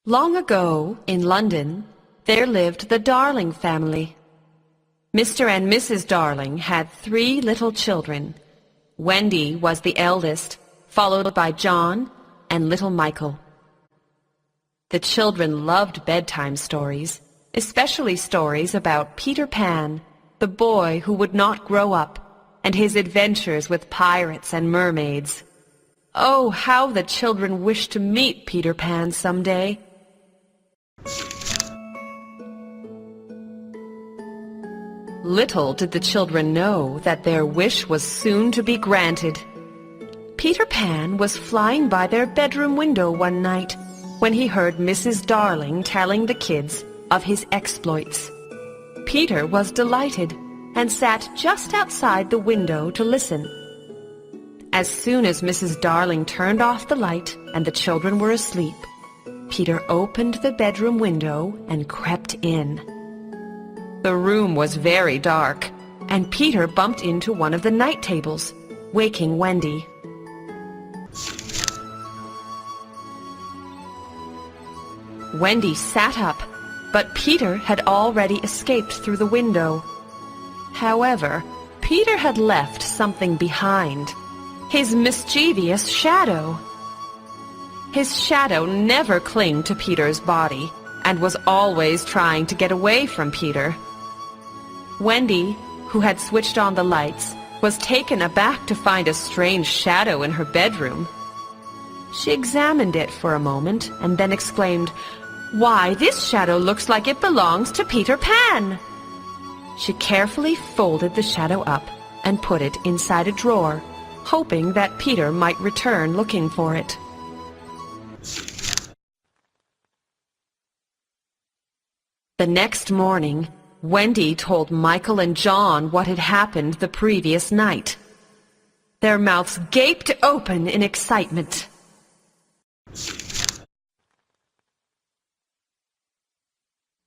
Long ago, in London, there lived the Darling family. Mr. and Mrs. Darling had 3 little children. Wendy was the eldest, followed by John and little Michael. The children loved bedtime stories, especially stories about Peter Pan, the boy who would not grow up, and his adventures with pirates and mermaids. Oh, how the children wished to meet Peter Pan someday. Little did the children know that their wish was soon to be granted. Peter Pan was flying by their bedroom window one night when he heard Mrs. Darling telling the kids of his exploits. Peter was delighted and sat just outside the window to listen. As soon as Mrs. Darling turned off the light and the children were asleep, Peter opened the bedroom window and crept in. The room was very dark, and Peter bumped into one of the night tables, waking Wendy. Wendy sat up, but Peter had already escaped through the window. However, Peter had left something behind, his mischievous shadow. His shadow never clung to Peter's body and was always trying to get away from Peter. Wendy, who had switched on the lights, was taken aback to find a strange shadow in her bedroom. She examined it for a moment and then exclaimed, "Why, this shadow looks like it belongs to Peter Pan!" She carefully folded the shadow up and put it inside a drawer, hoping that Peter might return looking for it. The next morning, Wendy told Michael and John what had happened the previous night. Their mouths gaped open in excitement.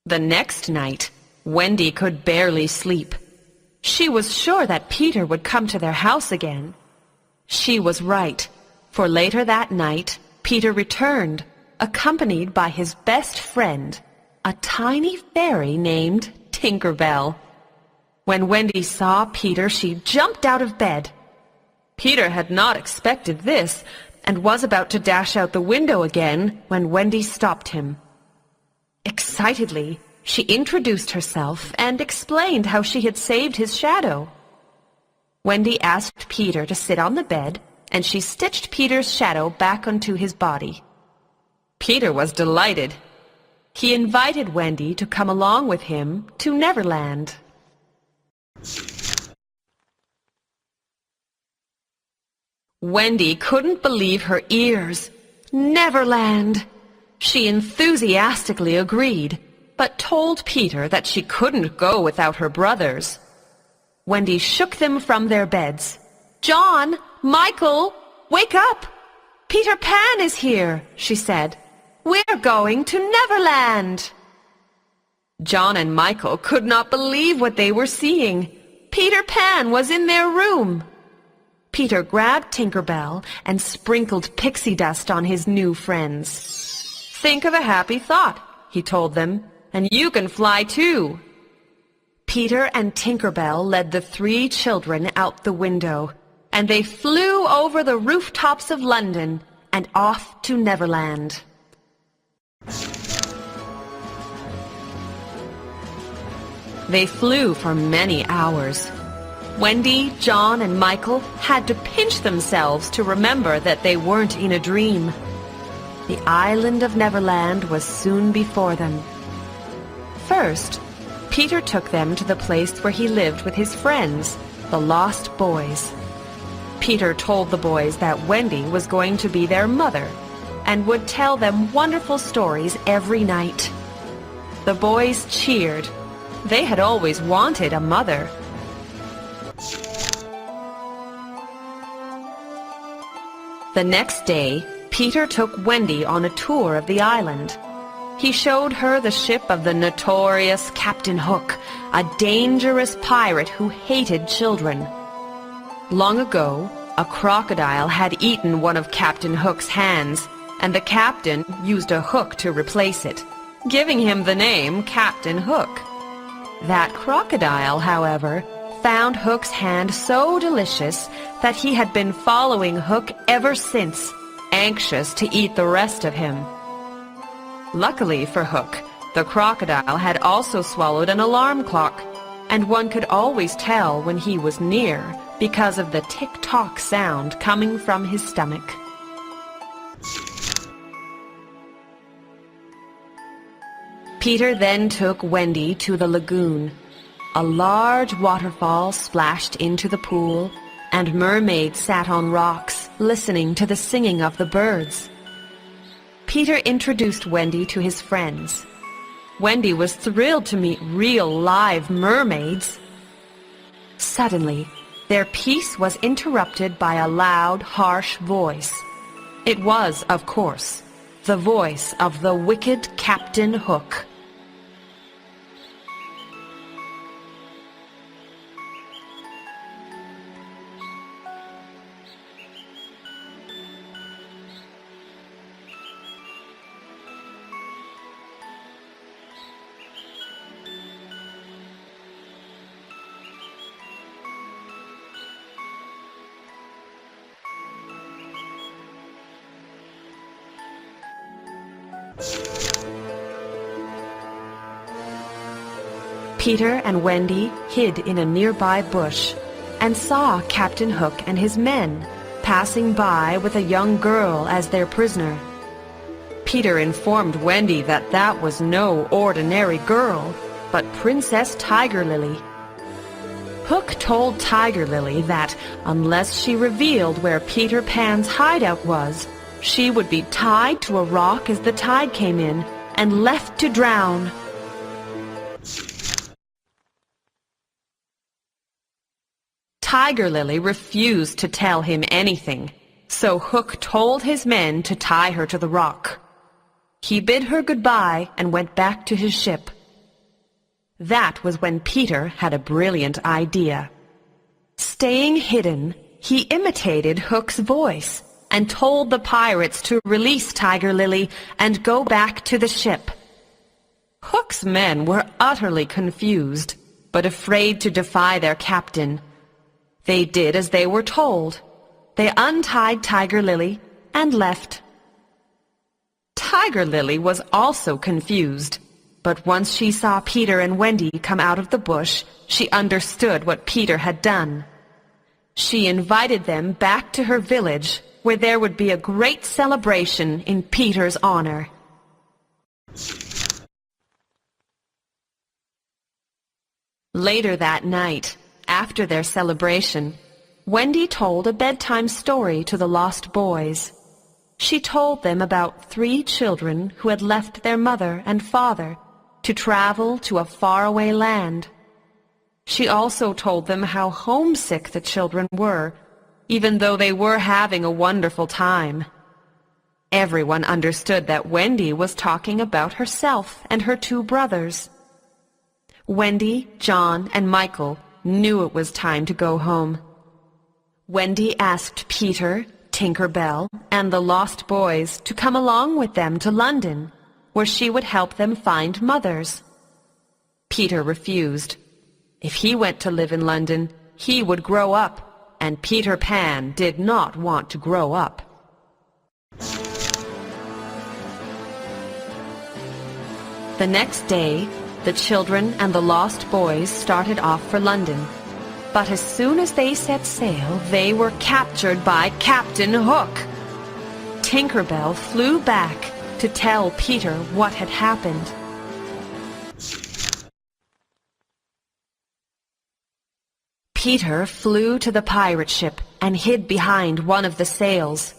The next night, Wendy could barely sleep. She was sure that Peter would come to their house again. She was right, for later that night, Peter returned, accompanied by his best friend, a tiny fairy named Tinker Bell. When Wendy saw Peter, she jumped out of bed. Peter had not expected this, and was about to dash out the window again when Wendy stopped him. Excitedly, she introduced herself and explained how she had saved his shadow. Wendy asked Peter to sit on the bed, and she stitched Peter's shadow back onto his body. Peter was delighted. He invited Wendy to come along with him to Neverland. Wendy couldn't believe her ears. Neverland! She enthusiastically agreed, but told Peter that she couldn't go without her brothers. Wendy shook them from their beds. "John! Michael! Wake up! Peter Pan is here," she said. "We're going to Neverland." John and Michael could not believe what they were seeing. Peter Pan was in their room. Peter grabbed Tinker Bell and sprinkled pixie dust on his new friends. "Think of a happy thought," he told them, "and you can fly too." Peter and Tinker Bell led the 3 children out the window, and they flew over the rooftops of London and off to Neverland. They flew for many hours. Wendy, John, and Michael had to pinch themselves to remember that they weren't in a dream. The island of Neverland was soon before them. First, Peter took them to the place where he lived with his friends, the Lost Boys. Peter told the boys that Wendy was going to be their mother and would tell them wonderful stories every night. The boys cheered. They had always wanted a mother. The next day, Peter took Wendy on a tour of the island. He showed her the ship of the notorious Captain Hook, a dangerous pirate who hated children. Long ago, a crocodile had eaten one of Captain Hook's hands, and the captain used a hook to replace it, giving him the name Captain Hook. That crocodile, however, found Hook's hand so delicious that he had been following Hook ever since, anxious to eat the rest of him. Luckily for Hook, the crocodile had also swallowed an alarm clock, and one could always tell when he was near because of the tick-tock sound coming from his stomach. Peter then took Wendy to the lagoon. A large waterfall splashed into the pool, and mermaids sat on rocks, listening to the singing of the birds. Peter introduced Wendy to his friends. Wendy was thrilled to meet real live mermaids. Suddenly, their peace was interrupted by a loud, harsh voice. It was, of course, the voice of the wicked Captain Hook. Peter and Wendy hid in a nearby bush and saw Captain Hook and his men passing by with a young girl as their prisoner. Peter informed Wendy that that was no ordinary girl, but Princess Tiger Lily. Hook told Tiger Lily that unless she revealed where Peter Pan's hideout was, she would be tied to a rock as the tide came in and left to drown. Tiger Lily refused to tell him anything, so Hook told his men to tie her to the rock. He bid her goodbye and went back to his ship. That was when Peter had a brilliant idea. Staying hidden, he imitated Hook's voice and told the pirates to release Tiger Lily and go back to the ship. Hook's men were utterly confused, but afraid to defy their captain. They did as they were told. They untied Tiger Lily and left. Tiger Lily was also confused, but once she saw Peter and Wendy come out of the bush, she understood what Peter had done. She invited them back to her village, where there would be a great celebration in Peter's honor. Later that night, after their celebration, Wendy told a bedtime story to the lost boys. She told them about 3 children who had left their mother and father to travel to a faraway land. She also told them how homesick the children were, even though they were having a wonderful time. Everyone understood that Wendy was talking about herself and her 2 brothers. Wendy, John, and Michael knew it was time to go home. Wendy asked Peter, Tinker Bell, and the lost boys to come along with them to London, where she would help them find mothers. Peter refused. If he went to live in London, he would grow up, and Peter Pan did not want to grow up. The next day, the children and the lost boys started off for London. But as soon as they set sail, they were captured by Captain Hook. Tinker Bell flew back to tell Peter what had happened. Peter flew to the pirate ship and hid behind one of the sails.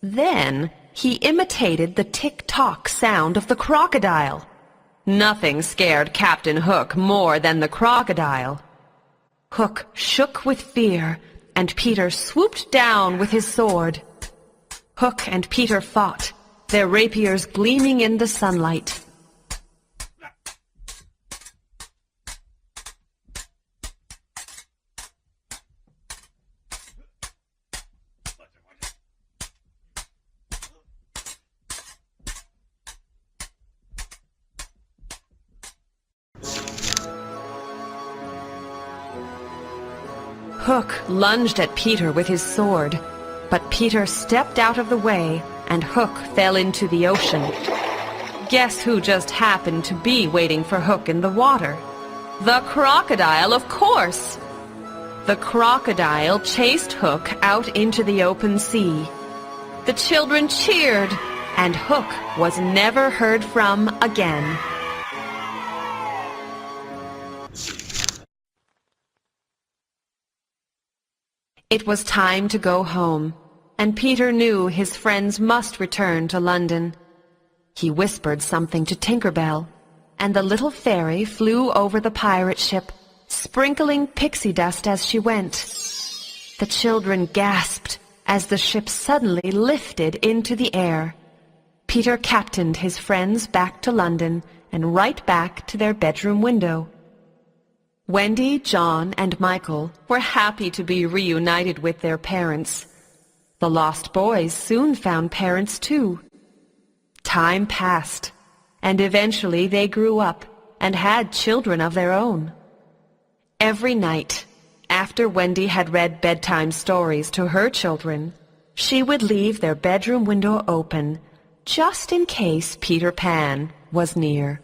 Then he imitated the tick-tock sound of the crocodile. Nothing scared Captain Hook more than the crocodile. Hook shook with fear, and Peter swooped down with his sword. Hook and Peter fought, their rapiers gleaming in the sunlight. Hook lunged at Peter with his sword, but Peter stepped out of the way and Hook fell into the ocean. Guess who just happened to be waiting for Hook in the water? The crocodile, of course! The crocodile chased Hook out into the open sea. The children cheered, and Hook was never heard from again. It was time to go home, and Peter knew his friends must return to London. He whispered something to Tinker Bell, and the little fairy flew over the pirate ship, sprinkling pixie dust as she went. The children gasped as the ship suddenly lifted into the air. Peter captained his friends back to London and right back to their bedroom window. Wendy, John, and Michael were happy to be reunited with their parents. The lost boys soon found parents too. Time passed, and eventually they grew up and had children of their own. Every night, after Wendy had read bedtime stories to her children, she would leave their bedroom window open just in case Peter Pan was near.